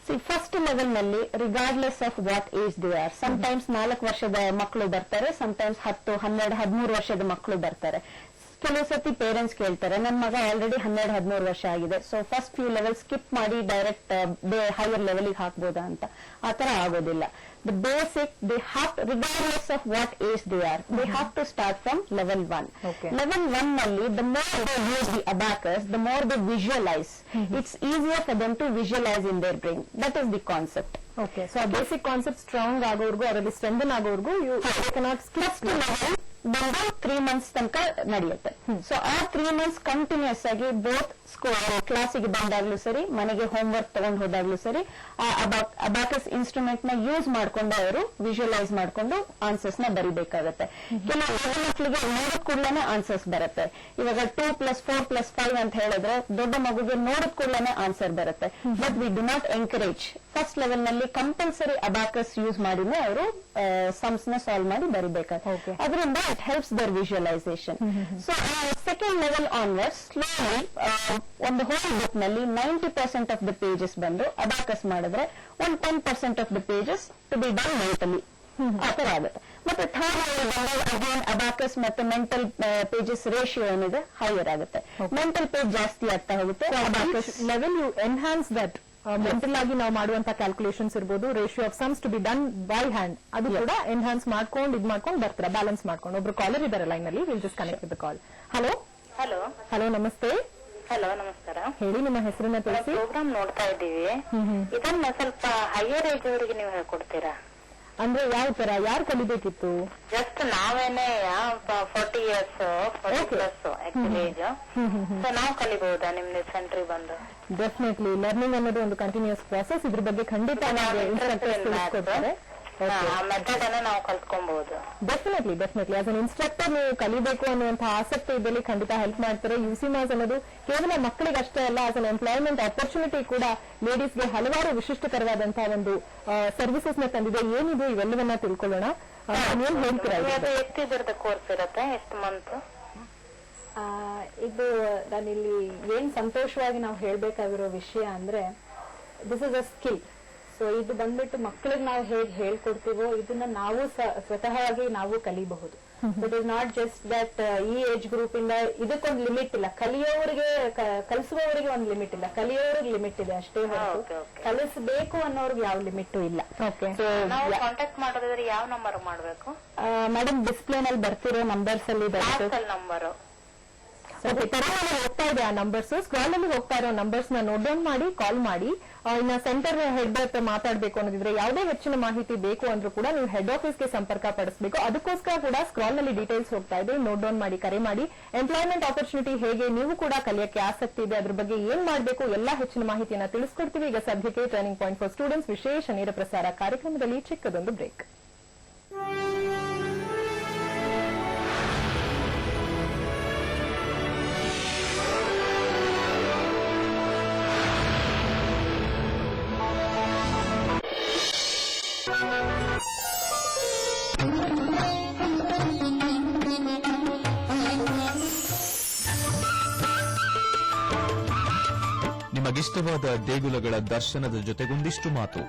First level ನಲ್ಲಿ regardless of what age they are. Sometimes 4 ವರ್ಷದ ಮಕ್ಕಳು ಬರ್ತಾರೆ, ಸಮಟೈಮ್ಸ್ 10, 12, 13 ವರ್ಷದ ಮಕ್ಕಳು ಬರ್ತಾರೆ. ಕೆಲವು ಸತಿ ಪೇರೆಂಟ್ಸ್ ಕೇಳ್ತಾರೆ, ನನ್ನ ಮಗ ಆಲ್ರೆಡಿ 12, 13 ವರ್ಷ ಆಗಿದೆ, so first few level skip ಮಾಡಿ ಡೈರೆಕ್ಟ್ ಹೈಯರ್ ಲೆವೆಲ್ಗೆ ಹಾಕ್ಬೋದಾ ಅಂತ. ಆತರ ಆಗೋದಿಲ್ಲ. The basic, they have to, regardless of what age they are, they have to start from level 1. Okay. Level 1 ನಲ್ಲಿ the more they use the abacus, the more they visualize. It's easier for them to visualize in their brain. That is the concept. Okay. So basic concept strong ಆಗೋರ್ಗು, ಅವರಲ್ಲಿ ಸ್ಟ್ರೆಂಥನ್ ಆಗೋರ್ಗು ಯು ಕ್ಯಾನಾಟ್ ಸ್ಕಿಪ್ ಲೆವೆಲ್ ಬಂದು 3 months ತನಕ ನಡೆಯುತ್ತೆ. ಸೊ ಆ 3 months ಕಂಟಿನ್ಯೂಸ್ ಆಗಿ ಬೋತ್ ಕ್ಲಾಸಿಗೆ ಬಂದಾಗ್ಲೂ ಸರಿ, ಮನೆಗೆ ಹೋಮ್ವರ್ಕ್ ತಗೊಂಡು ಹೋದಾಗ್ಲೂ ಸರಿ, ಅಬಾಕಸ್ ಇನ್ಸ್ಟ್ರೂಮೆಂಟ್ ನ ಯೂಸ್ ಮಾಡ್ಕೊಂಡು ಅವರು ವಿಜುವಲೈಸ್ ಮಾಡ್ಕೊಂಡು ಆನ್ಸರ್ಸ್ ನ ಬರಿಬೇಕಾಗತ್ತೆ. ಕೆಲವು ಮಕ್ಕಳಿಗೆ ನೋಡಿದ ಕೂಡಲೇ ಆನ್ಸರ್ಸ್ ಬರುತ್ತೆ. ಇವಾಗ 2 + 4 + 5 ಅಂತ ಹೇಳಿದ್ರೆ ದೊಡ್ಡ ಮಗುಗೆ ನೋಡಿದ ಕೂಡಲೇ ಆನ್ಸರ್ ಬರುತ್ತೆ. But we do not encourage. First level ನಲ್ಲಿ ಕಂಪಲ್ಸರಿ ಅಬಾಕಸ್ ಯೂಸ್ ಮಾಡಿನೇ ಅವರು ಸಮ್ಸ್ ನ ಸಾಲ್ವ್ ಮಾಡಿ ಬರಿಬೇಕಾಗುತ್ತೆ. ಅದರಿಂದ it helps their visualisation. So second level onwards slowly ಒಂದು ಹೋಲ್ ಬುಕ್ ನಲ್ಲಿ 90% ಆಫ್ ದ ಪೇಜಸ್ ಬಂದು ಅಬಾಕಸ್ ಮಾಡಿದ್ರೆ ಒಂದು 10% of the pages to be done mentally. ಆತರ ಆಗುತ್ತೆ. ಮತ್ತೆ ಥರ್ಡ್ ಲೆವೆಲ್ ಬಂದಾಗ ಅಗೇನ್ ಅಬಾಕಸ್ ಮತ್ತೆ ಮೆಂಟಲ್ ಪೇಜಸ್ ರೇಷಿಯೋ ಏನಿದೆ ಹೈಯರ್ ಆಗುತ್ತೆ. ಮೆಂಟಲ್ ಪೇಜ್ ಜಾಸ್ತಿ ಆಗ್ತಾ ಹೋಗುತ್ತೆ. Abacus level you enhance that mental ಆಗಿ ನಾವು ಮಾಡುವಂತ ಕ್ಯಾಲ್ಕುಲೇಷನ್ಸ್ ಇರ್ಬೋದು, ratio of sums to be done by hand, ಅದು ಕೂಡ ಎನ್ಹಾನ್ಸ್ ಮಾಡ್ಕೊಂಡು ಬರ್ತಾರೆ, ಬ್ಯಾಲೆನ್ಸ್ ಮಾಡ್ಕೊಂಡು. ಒಬ್ರು ಕಾಲರ್ ಇದ್ದಾರೆ ಲೈನ್ ಅಲ್ಲಿ, will just connect with the call. Hello hello hello, ನಮಸ್ತೆ. ಹಲೋ ನಮಸ್ಕಾರ. ಹೇಳಿ, ನಿಮ್ಮ ಹೆಸರನ್ನ ತಿಳಿಸಿ. ಪ್ರೋಗ್ರಾಮ್ ನೋಡ್ತಾ ಇದ್ದೀವಿ. ಇದನ್ನ ಸ್ವಲ್ಪ ಹೈಯರ್ ಏಜ್ ಅವರಿಗೆ ನೀವು ಹೇಳ್ಕೊಡ್ತೀರಾ? ಅಂದ್ರೆ ಯಾವ ತರ, ಯಾರು ಕಲಿಬೇಕಿತ್ತು? ಜಸ್ಟ್ ನಾವೇನೆ 40 years 40 plus actually age. So ನಾವು ಕಲಿಬಹುದಾ ನಿಮ್ದು ಸೆಂಟ್ರಿ ಬಂದು? ಡೆಫಿನೆಟ್ಲಿ. ಲರ್ನಿಂಗ್ ಅನ್ನೋದು ಒಂದು ಕಂಟಿನ್ಯೂಸ್ ಪ್ರಾಸೆಸ್. ಇದ್ರ ಬಗ್ಗೆ ಖಂಡಿತ ಇನ್ಸ್ಟ್ರಕ್ಟರ್ಸ್ ತಿಳಿಸ್ಕೊಡ್ತಾರೆ. ಆ ಮೆಥಡ್ ಅನ್ನ ನಾವು ಕಲ್ತ್ಕೊಬಹುದು. ಡೆಫಿನೆಟ್ಲಿ ಆಸ್ ಅನ್ ಇನ್ಸ್ಟ್ರಕ್ಟರ್ ನೀವು ಕಲಿಬೇಕು ಅನ್ನುವಂತಹ ಆಸಕ್ತಿ ಇದ್ದಲ್ಲಿ ಖಂಡಿತ ಹೆಲ್ಪ್ ಮಾಡ್ತಾರೆ. ಯುಸಿಮಾಸ್ ಅನ್ನೋದು ಕೇವಲ ಮಕ್ಕಳಿಗೆ ಅಷ್ಟೇ ಅಲ್ಲ, ಆಸ್ ಅನ್ ಎಂಪ್ಲಾಯ್ಮೆಂಟ್ ಆಪರ್ಚುನಿಟಿ ಕೂಡ ಲೇಡೀಸ್ಗೆ ಹಲವಾರು ವಿಶಿಷ್ಟಕರವಾದಂತಹ ಒಂದು ಸರ್ವಿಸಸ್ ನ ತಂದಿದೆ. ಏನಿದು ಇವೆಲ್ಲವನ್ನ ತಿಳ್ಕೊಳ್ಳೋಣ. ಏನ್ ಹೇಳ್ತೀರಾ? ಎಷ್ಟು ಇದರದ ಕೋರ್ಸ್ ಇರುತ್ತೆ, ಎಷ್ಟು ಮಂತ್? ಇದು ನಾನಿಲ್ಲಿ ಏನ್ ಸಂತೋಷವಾಗಿ ನಾವು ಹೇಳ್ಬೇಕಾಗಿರೋ ವಿಷಯ ಅಂದ್ರೆ this is a skill. So ಇದು ಬಂದ್ಬಿಟ್ಟು ಮಕ್ಕಳಿಗೆ ನಾವು ಹೇಗೆ ಹೇಳ್ಕೊಡ್ತೀವೋ ಇದನ್ನ ನಾವು ಸ್ವತಃವಾಗಿ ನಾವು ಕಲಿಬಹುದು. It is not just that ಈ ಏಜ್ ಗ್ರೂಪ್ ಇಂದ ಇದಕ್ಕೊಂದು ಲಿಮಿಟ್ ಇಲ್ಲ. ಕಲಿಸುವವರಿಗೆ ಒಂದು ಲಿಮಿಟ್ ಇಲ್ಲ, ಕಲಿಯೋರಿಗೆ ಲಿಮಿಟ್ ಇದೆ ಅಷ್ಟೇ ಹೊರತು ಕಲಿಸಬೇಕು ಅನ್ನೋರ್ಗೆ ಯಾವ ಲಿಮಿಟ್ ಇಲ್ಲ. ನಾವು ಕಾಂಟ್ಯಾಕ್ಟ್ ಮಾಡೋದಾದ್ರೆ ಯಾವ ನಂಬರ್ ಮಾಡಬೇಕು ಮೇಡಮ್? ಡಿಸ್ಪ್ಲೇ ನಲ್ಲಿ ಬರ್ತಿರೋ ನಂಬರ್ಸ್ ಅಲ್ಲಿ ಬರುತ್ತೆ ನಂಬರ್. ತರದಲ್ಲಿ ಹೋಗ್ತಾ ಇದೆ ಆ ನಂಬರ್ಸ್, ಸ್ಕ್ರಾಲ್ ಅಲ್ಲಿ ಹೋಗ್ತಾ ಇರೋ ನಂಬರ್ಸ್ ನ ನೋಟ್ ಡೌನ್ ಮಾಡಿ ಕಾಲ್ ಮಾಡಿ. ಇನ್ನ ಸೆಂಟರ್ ಹೆಡ್ ಹತ್ರ ಮಾತಾಡಬೇಕು ಅನ್ನೋದಿದ್ರೆ, ಯಾವುದೇ ಹೆಚ್ಚಿನ ಮಾಹಿತಿ ಬೇಕು ಅಂದ್ರೂ ಕೂಡ ನೀವು ಹೆಡ್ ಆಫೀಸ್ಗೆ ಸಂಪರ್ಕ ಪಡಿಸಬೇಕು. ಅದಕ್ಕೋಸ್ಕರ ಕೂಡ ಸ್ಕ್ರಾಲ್ ನಲ್ಲಿ ಡೀಟೇಲ್ಸ್ ಹೋಗ್ತಾ ಇದೆ, ನೋಟ್ ಡೌನ್ ಮಾಡಿ ಕರೆ ಮಾಡಿ. ಎಂಪ್ಲಾಯ್ಮೆಂಟ್ ಆಪರ್ಚುನಿಟಿ ಹೇಗೆ ನೀವು ಕೂಡ ಕಲಿಯಕ್ಕೆ ಆಸಕ್ತಿ ಇದೆ, ಅದ್ರ ಬಗ್ಗೆ ಏನ್ ಮಾಡಬೇಕು ಎಲ್ಲಾ ಹೆಚ್ಚಿನ ಮಾಹಿತಿಯನ್ನ ತಿಳಿಸ್ಕೊಡ್ತೀವಿ. ಈಗ ಸದ್ಯಕ್ಕೆ ಟರ್ನಿಂಗ್ ಪಾಯಿಂಟ್ ಫಾರ್ ಸ್ಟೂಡೆಂಟ್ಸ್ ವಿಶೇಷ ನೇರ ಪ್ರಸಾರ ಕಾರ್ಯಕ್ರಮದಲ್ಲಿ ಚಿಕ್ಕದೊಂದು ಬ್ರೇಕ್. ನಿಮಗಿಷ್ಟವಾದ ದೇಗುಲಗಳ ದರ್ಶನದ ಜೊತೆಗೊಂದಿಷ್ಟು ಮಾತು.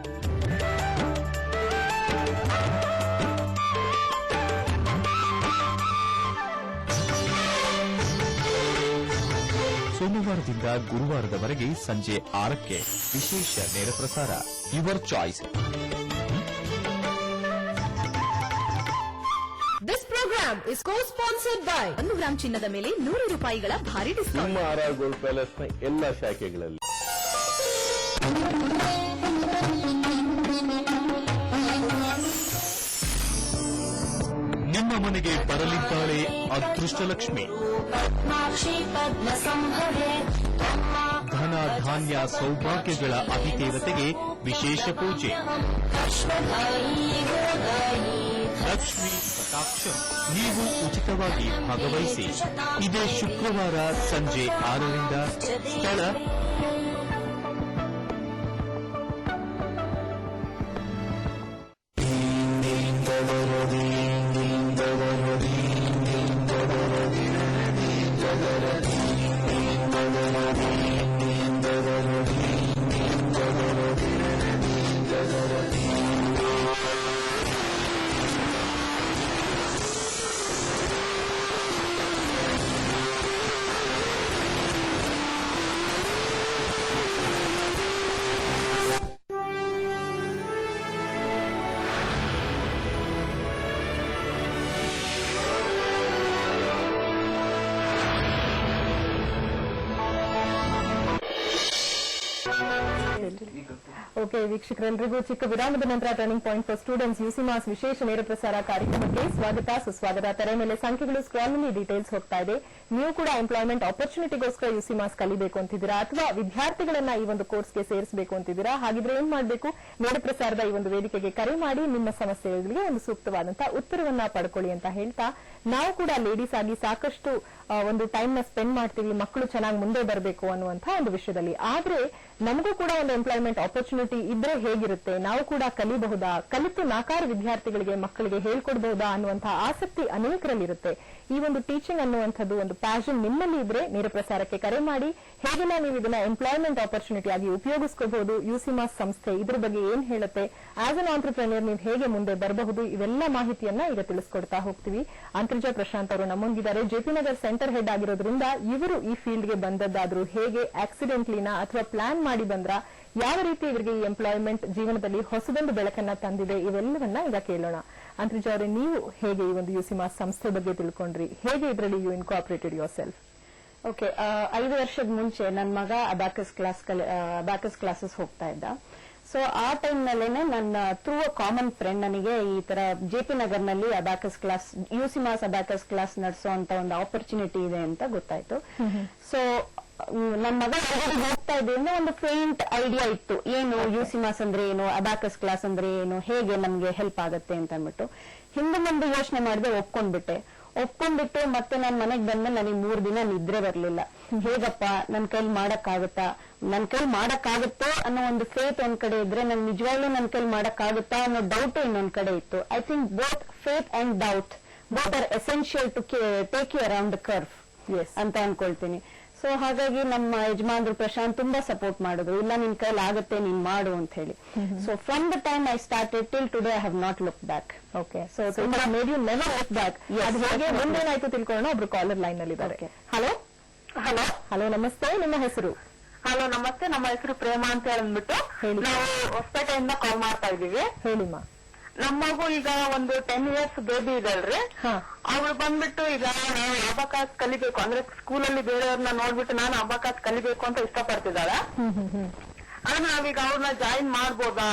ಸೋಮವಾರದಿಂದ ಗುರುವಾರದವರೆಗೆ ಸಂಜೆ 6ಕ್ಕೆ ವಿಶೇಷ ನೇರ ಪ್ರಸಾರ. Your choice. This program is co-sponsored by 1 gram ಚಿನ್ನದ ಮೇಲೆ 100 ರೂಪಾಯಿಗಳ ಭಾರಿ ಡಿಸ್ಕೌಂಟ್. ನಮ್ಮ ಆರ್ ಗೋಲ್ಡ್ ಪ್ಯಾಲೇಸ್ ನ ಎಲ್ಲಾ ಶಾಖೆಗಳಲ್ಲಿ. ನಿಮ್ಮ ಮನೆಗೆ ಬರಲಿದ್ದಾಳೆ ಅದೃಷ್ಟಲಕ್ಷ್ಮಿ. ಧನ ಧಾನ್ಯ ಸೌಭಾಗ್ಯಗಳ ಅಧಿದೇವತೆಗೆ ವಿಶೇಷ ಪೂಜೆ. ಲಕ್ಷ್ಮಿ ಕಟಾಕ್ಷಂ. ನೀವು ಉಚಿತವಾಗಿ ಭಾಗವಹಿಸಿ. ಇದೇ ಶುಕ್ರವಾರ ಸಂಜೆ 6ರಿಂದ. ಸ್ಥಳ ಓಕೆ ವೀಕ್ಷಕರೆಲ್ಲರಿಗೂ ಚಿಕ್ಕ ವಿರಾಮದ ನಂತರ ಟರ್ನಿಂಗ್ ಪಾಯಿಂಟ್ ಫಾರ್ ಸ್ಟೂಡೆಂಟ್ಸ್ ಯುಸಿಮಾಸ್ ವಿಶೇಷ ನೇರ ಪ್ರಸಾರ ಕಾರ್ಯಕ್ರಮಕ್ಕೆ ಸ್ವಾಗತ ಸುಸ್ವಾಗತ. ತೆರೆ ಮೇಲೆ ಸಂಖ್ಯೆಗಳು ಸ್ಕ್ರಾಲ್ ನಲ್ಲಿ ಡೀಟೇಲ್ಸ್ ಹೋಗ್ತಾ ಇದೆ. ನೀವು ಕೂಡ ಎಂಪ್ಲಾಯ್ಮೆಂಟ್ ಆಪರ್ಚುನಿಟಿಗೋಸ್ಕರ ಯುಸಿಮಾಸ್ ಕಲಿಬೇಕು ಅಂತಿದ್ದೀರಾ ಅಥವಾ ವಿದ್ಯಾರ್ಥಿಗಳನ್ನ ಈ ಒಂದು ಕೋರ್ಸ್ಗೆ ಸೇರಿಸಬೇಕು ಅಂತಿದ್ದೀರಾ? ಹಾಗಿದ್ರೆ ಏನ್ ಮಾಡಬೇಕು? ನೇರ ಪ್ರಸಾರದ ಈ ಒಂದು ವೇದಿಕೆಗೆ ಕರೆ ಮಾಡಿ ನಿಮ್ಮ ಸಮಸ್ಯೆಗಳಿಗೆ ಒಂದು ಸೂಕ್ತವಾದಂತಹ ಉತ್ತರವನ್ನ ಪಡ್ಕೊಳ್ಳಿ ಅಂತ ಹೇಳ್ತಾ, ನಾವು ಕೂಡ ಲೇಡೀಸ್ ಆಗಿ ಸಾಕಷ್ಟು ಒಂದು ಟೈಮ್ ನ ಸ್ಪೆಂಡ್ ಮಾಡ್ತೀವಿ ಮಕ್ಕಳು ಚೆನ್ನಾಗಿ ಮುಂದೆ ಬರಬೇಕು ಅನ್ನುವಂತಹ ಒಂದು ವಿಷಯದಲ್ಲಿ. ಆದ್ರೆ ನಮಗೂ ಕೂಡ ಒಂದು ಎಂಪ್ಲಾಯ್ಮೆಂಟ್ ಆಪರ್ಚುನಿಟಿ ಇದ್ರೆ ಹೇಗಿರುತ್ತೆ, ನಾವು ಕೂಡ ಕಲಿಬಹುದಾ, ಕಲಿತು ನಾಕಾರ ವಿದ್ಯಾರ್ಥಿಗಳಿಗೆ ಮಕ್ಕಳಿಗೆ ಹೇಳ್ಕೊಡ್ಬಹುದಾ ಅನ್ನುವಂತಹ ಆಸಕ್ತಿ ಅನೇಕರಲ್ಲಿರುತ್ತೆ. ಈ ಒಂದು ಟೀಚಿಂಗ್ ಅನ್ನುವಂಥದ್ದು ಒಂದು ಪ್ಯಾಷನ್ ನಿಮ್ಮಲ್ಲಿ ಇದ್ರೆ ನೇರ ಪ್ರಸಾರಕ್ಕೆ ಕರೆ ಮಾಡಿ. ಹೇಗೆಲ್ಲ ನೀವು ಇದನ್ನ ಎಂಪ್ಲಾಯ್ಮೆಂಟ್ ಆಪರ್ಚುನಿಟಿ ಆಗಿ ಉಪಯೋಗಿಸ್ಕೋಬಹುದು, ಯುಸಿಮಾಸ್ ಸಂಸ್ಥೆ ಇದ್ರ ಬಗ್ಗೆ ಏನ್ ಹೇಳುತ್ತೆ, ಆಸ್ ಅನ್ ಆಂಟ್ರಪ್ರೆನ್ಯೂರ್ ನೀವು ಹೇಗೆ ಮುಂದೆ ಬರಬಹುದು, ಇವೆಲ್ಲ ಮಾಹಿತಿಯನ್ನ ಈಗ ತಿಳಿಸ್ಕೊಡ್ತಾ ಹೋಗ್ತೀವಿ. ಅಂತರ್ಜಾ ಪ್ರಶಾಂತ್ ಅವರು ನಮ್ಮೊಂದಿದ್ದಾರೆ. ಜೆಪಿ ನಗರ್ ಸೆಂಟರ್ ಹೆಡ್ ಆಗಿರೋದ್ರಿಂದ ಇವರು ಈ ಫೀಲ್ಡ್ಗೆ ಬಂದದ್ದಾದ್ರೂ ಹೇಗೆ, ಆಕ್ಸಿಡೆಂಟ್ಲಿನ ಅಥವಾ ಪ್ಲಾನ್ ಮಾಡಿ ಬಂದ್ರ, ಯಾವ ರೀತಿ ಇವರಿಗೆ ಈ ಎಂಪ್ಲಾಯ್ಮೆಂಟ್ ಜೀವನದಲ್ಲಿ ಹೊಸದೊಂದು ಬೆಳಕನ್ನ ತಂದಿದೆ, ಇವೆಲ್ಲವನ್ನ ಈಗ ಕೇಳೋಣ. ಅಂತರ್ಜಾ ಅವರೇ, ನೀವು ಹೇಗೆ ಈ ಒಂದು ಯುಸಿಮಾಸ್ ಸಂಸ್ಥೆ ಬಗ್ಗೆ ತಿಳ್ಕೊಂಡ್ರಿ, ಹೇಗೆ ಇದರಲ್ಲಿ you incorporated yourself? Okay, 5 ವರ್ಷದ ಮುಂಚೆ ನನ್ನ ಮಗ ಅಬ್ಯಾಕಸ್ ಕ್ಲಾಸಸ್ ಹೋಗ್ತಾ ಇದ್ದ. ಸೊ ಆ ಟೈಮ್ ನಲ್ಲೇನೆ ನನ್ನ ಥ್ರೂ ಅ ಕಾಮನ್ ಫ್ರೆಂಡ್ ನನಗೆ ಈ ತರ ಜೆಪಿ ನಗರ್ನಲ್ಲಿ abacus class, UCMAS abacus class ನಡೆಸೋ ಅಂತ ಒಂದು ಆಪರ್ಚುನಿಟಿ ಇದೆ ಅಂತ ಗೊತ್ತಾಯ್ತು. ಸೊ ನನ್ನ ಮಗ ಹೋಗ್ತಾ ಇದ್ರಿಂದ ಒಂದು ಫೇಂಟ್ ಐಡಿಯಾ ಇತ್ತು, ಏನು ಯುಸಿಮಾಸ್ ಅಂದ್ರೆ ಏನು, ಅಬಾಕಸ್ ಕ್ಲಾಸ್ ಅಂದ್ರೆ ಏನು, ಹೇಗೆ ನಮ್ಗೆ ಹೆಲ್ಪ್ ಆಗತ್ತೆ ಅಂತ ಅಂದ್ಬಿಟ್ಟು ಹಿಂದೆ ಮುಂದೆ ಯೋಚನೆ ಮಾಡಿದೆ. ಒಪ್ಕೊಂಡ್ಬಿಟ್ಟು ಮತ್ತೆ ನಾನ್ ಮನೆಗ್ ಬಂದ್ಮೇಲೆ ನನಗೆ 3 ದಿನ ನಿದ್ರೆ ಬರ್ಲಿಲ್ಲ. ಹೇಗಪ್ಪ ನನ್ ಕೈಲಿ ಮಾಡಕ್ಕಾಗುತ್ತೋ ಅನ್ನೋ ಒಂದು ಫೇತ್ ಒಂದ್ ಕಡೆ ಇದ್ರೆ, ನನ್ ನಿಜವಾಗ್ಲೂ ನನ್ ಕೈಲಿ ಮಾಡಕ್ಕಾಗುತ್ತಾ ಅನ್ನೋ ಡೌಟ್ ಇನ್ನೊಂದ್ ಕಡೆ ಇತ್ತು. I think both faith and doubt both are essential to take you around the curve ಅಂತ ಅನ್ಕೊಳ್ತೀನಿ. ಸೊ ಹಾಗಾಗಿ ನಮ್ಮ ಯಜಮಾನ್ರು ಪ್ರಶಾಂತ್ ತುಂಬಾ ಸಪೋರ್ಟ್ ಮಾಡಿದ್ರು, ಇಲ್ಲ ನಿನ್ ಕೈಲಿ ಆಗುತ್ತೆ, ನೀನ್ ಮಾಡು ಅಂತ ಹೇಳಿ. So from the time I started till today I have not look back. Okay, so made you never look back. ಅದು ಹೇಗೆ ಮುಂದೇನಾಯ್ತು ತಿಳ್ಕೊಳ್ಳೋಣ. ಒಬ್ರು ಕಾಲರ್ ಲೈನ್ ಅಲ್ಲಿ ಇದ್ದಾರೆ. ಹಲೋ ಹಲೋ ಹಲೋ, ನಮಸ್ತೆ, ನಿಮ್ಮ ಹೆಸರು? ಹಲೋ ನಮಸ್ತೆ, ನಮ್ಮ ಹೆಸರು ಪ್ರೇಮ ಅಂತ ಹೇಳ್ಬಿಟ್ಟು ನಾವು ಹೊಸಪೇಟೆಯಿಂದ ಕಾಲ್ ಮಾಡ್ತಾ ಇದೀವಿ. ಹೇಳಿಮ್ಮ. ನಮ್ಮ ಮಗು ಈಗ ಒಂದು 10 years ಬೇಬಿ ಇದಲ್ರಿ, ಅವ್ರು ಬಂದ್ಬಿಟ್ಟು ಈಗ ನಾನು ಅಬಾಕಸ್ ಕಲಿಬೇಕು ಅಂದ್ರೆ ಸ್ಕೂಲಲ್ಲಿ ಬೇರೆಯವ್ರನ್ನ ನೋಡ್ಬಿಟ್ಟು ನಾನು ಅಬಾಕಸ್ ಕಲಿಬೇಕು ಅಂತ ಇಷ್ಟಪಡ್ತಿದ್ದಾಳೆ. ಆದ್ರೆ ನಾವೀಗ ಅವ್ರನ್ನ ಜಾಯಿನ್ ಮಾಡ್ಬೋದಾ?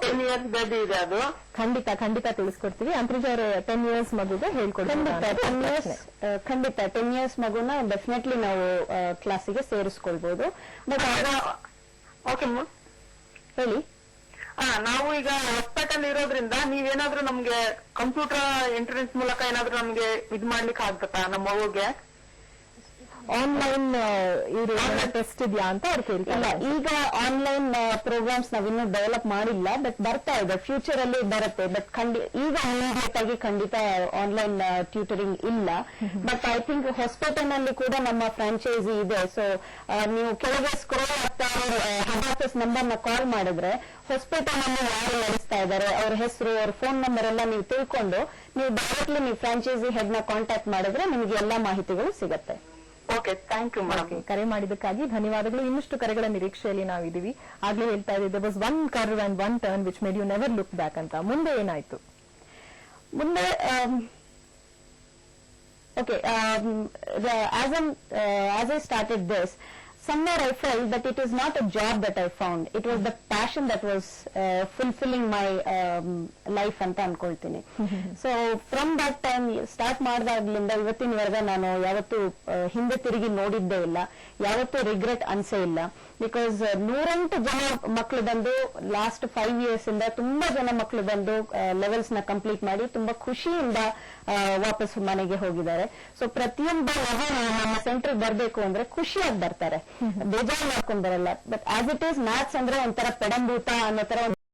10 years ಬೇಬಿ ಇದೆ ಅದು. ಖಂಡಿತ ತಿಳಿಸ್ಕೊಡ್ತೀವಿ. ಅಂತರಿಜ ಅವರು 10 years ಮಗುಗೆ ಹೇಳ್ಕೊಡ್ತೀವಿ. ಖಂಡಿತ 10 years ಮಗುನ ಡೆಫಿನೆಟ್ಲಿ ನಾವು ಕ್ಲಾಸಿಗೆ ಸೇರಿಸ್ಕೊಳ್ಬಹುದು. ಬಟ್ ಓಕೆ ಹೇಳಿ. ನಾವು ಈಗ ಹಾಸ್ಪಿಟಲ್ ಇರೋದ್ರಿಂದ ನೀವೇನಾದ್ರೂ ನಮ್ಗೆ ಕಂಪ್ಯೂಟರ್ ಇಂಟರ್ನೆಟ್ ಮೂಲಕ ಏನಾದ್ರೂ ನಮ್ಗೆ ಇದ್ ಮಾಡ್ಲಿಕ್ಕೆ ಆಗ್ತತಾ ನಮ್ಮ ಮಗುಗೆ? ಆನ್ಲೈನ್ ಟೆಸ್ಟ್ ಇದೆಯಾ ಅಂತ ಅವ್ರು ಕೇಳ್ತಾರೆ. ಈಗ ಆನ್ಲೈನ್ ಪ್ರೋಗ್ರಾಮ್ಸ್ ನಾವಿನ್ನೂ ಡೆವಲಪ್ ಮಾಡಿಲ್ಲ, ಬಟ್ ಬರ್ತಾ ಇದೆ, ಫ್ಯೂಚರ್ ಅಲ್ಲಿ ಬರುತ್ತೆ. ಬಟ್ ಈಗ ಇಮಿಡಿಯೇಟ್ ಆಗಿ ಖಂಡಿತ ಆನ್ಲೈನ್ ಟ್ಯೂಟರಿಂಗ್ ಇಲ್ಲ. ಬಟ್ ಐ ಥಿಂಕ್ ಹೊಸಪೇಟೆನಲ್ಲಿ ಕೂಡ ನಮ್ಮ ಫ್ರಾಂಚೈಸಿ ಇದೆ. ಸೊ ನೀವು ಕೆಳಗೆ ಸ್ಕ್ರೋಲ್ ಆಗ್ತಾ ಹೆಡ್ ಆಫೀಸ್ ನಂಬರ್ ನ ಕಾಲ್ ಮಾಡಿದ್ರೆ ಹೊಸಪೇಟೆನಲ್ಲಿ ಯಾರು ನಡೆಸ್ತಾ ಇದ್ದಾರೆ, ಅವ್ರ ಹೆಸರು, ಅವ್ರ ಫೋನ್ ನಂಬರ್ ಎಲ್ಲ ನೀವು ತಿಳ್ಕೊಂಡು ನೀವು ಡೈರೆಕ್ಟ್ಲಿ ನೀವು ಫ್ರಾಂಚೈಸಿ ಹೆಡ್ ನ ಕಾಂಟ್ಯಾಕ್ಟ್ ಮಾಡಿದ್ರೆ ನಿಮಗೆ ಎಲ್ಲಾ ಮಾಹಿತಿಗಳು ಸಿಗುತ್ತೆ. Okay, thank you madam. ಕರೆ ಮಾಡಿದ್ದಕ್ಕಾಗಿ ಧನ್ಯವಾದಗಳು. ಇನ್ನಷ್ಟು ಕರೆಗಳ ನಿರೀಕ್ಷೆಯಲ್ಲಿ ನಾವಿದ್ದೀವಿ. ಆಗ್ಲೇ ಹೇಳ್ತಾ ಇದ್ದೆ was one curve and one turn which made you never look back ಅಂತ. ಮುಂದೆ ಏನಾಯ್ತು? ಮುಂದೆ okay, as I started this, somewhere I felt that it is not a job that I found. It was the passion that was fulfilling my life ಅಂತ ಅನ್ಕೊಳ್ತೀನಿ. So from that time start ಮಾಡಿದಾಗ್ಲಿಂದ ಇವತ್ತಿನವರೆಗೆ ನಾನು ಯಾವತ್ತೂ ಹಿಂದೆ ತಿರುಗಿ ನೋಡಿದ್ದೇ ಇಲ್ಲ, ಯಾವತ್ತೂ ರಿಗ್ರೆಟ್ ಅನ್ಸೇ ಇಲ್ಲ. ಬಿಕಾಸ್ 108 ಜನ ಮಕ್ಕಳು ಬಂದು ಲಾಸ್ಟ್ 5 years ಇಂದ ತುಂಬಾ ಜನ ಮಕ್ಕಳು ಬಂದು ಲೆವೆಲ್ಸ್ ನ ಕಂಪ್ಲೀಟ್ ಮಾಡಿ ತುಂಬಾ ಖುಷಿಯಿಂದ ವಾಪಸ್ ಮನೆಗೆ ಹೋಗಿದ್ದಾರೆ. ಸೊ ಪ್ರತಿಯೊಬ್ಬ ಮಗು ನಮ್ಮ ಸೆಂಟರ್ ಬರ್ಬೇಕು ಅಂದ್ರೆ ಖುಷಿಯಾಗಿ ಬರ್ತಾರೆ, ಬೇಜಾರು ಮಾಡ್ಕೊಂಡ್ ಬರಲ್ಲ. But as it is maths ಅಂದ್ರೆ ಒಂಥರ ಪೆಡಂಭೂತ ಅನ್ನೋ ತರ